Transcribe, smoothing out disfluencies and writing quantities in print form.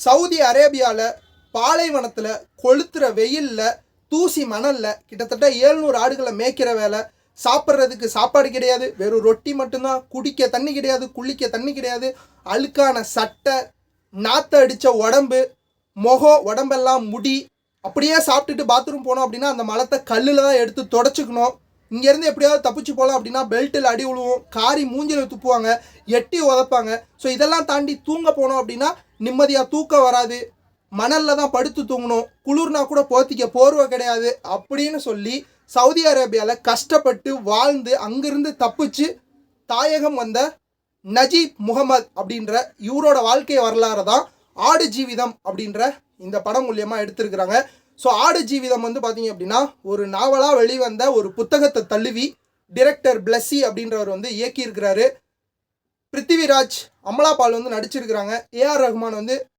Saudi அரேபியாவில் பாலைவனத்தில் கொளுத்துற வெயிலில் தூசி மணலில் கிட்டத்தட்ட 700 ஆடுகளை மேய்க்கிற வேலை. சாப்பிட்றதுக்கு சாப்பாடு கிடையாது, வெறும் ரொட்டி மட்டும்தான். குடிக்க தண்ணி கிடையாது, குளிக்க தண்ணி கிடையாது. அழுக்கான சட்டை, நாற்ற அடித்த உடம்பு, முகம், உடம்பெல்லாம் முடி. அப்படியே சாப்பிட்டுட்டு பாத்ரூம் போனோம் அப்படின்னா அந்த மலத்தை கல்லில் தான் எடுத்து தொடச்சிக்கணும். இங்கேருந்து எப்படியாவது தப்பிச்சு போகலாம் அப்படின்னா பெல்ட்டில் அடி விழுவும், காரி மூஞ்சில் துப்புவாங்க, எட்டி உதப்பாங்க. ஸோ இதெல்லாம் தாண்டி தூங்க போனோம் அப்படின்னா நிம்மதியாக தூக்கம் வராது. மணலில் தான் படுத்து தூங்கணும். குளிர்னா கூட போத்திக்க போர்வை கிடையாது அப்படின்னு சொல்லி சவுதி அரேபியாவில் கஷ்டப்பட்டு வாழ்ந்து அங்கிருந்து தப்பிச்சு தாயகம் வந்த நஜீப் முகமது அப்படின்ற இவரோட வாழ்க்கை வரலாறு தான் ஆடு ஜீவிதம் அப்படின்ற இந்த படம் மூலியமாக எடுத்திருக்கிறாங்க. ஸோ ஆடு ஜீவிதம் வந்து பார்த்தீங்க அப்படின்னா ஒரு நாவலாக வெளிவந்த ஒரு புத்தகத்தை தழுவி டிரெக்டர் பிளஸ்ஸி அப்படின்றவர் வந்து இயக்கியிருக்கிறாரு. பிருத்திவிராஜ், அமலா பால் வந்து நடிச்சிருக்கிறாங்க. ஏஆர் ரஹ்மான் வந்து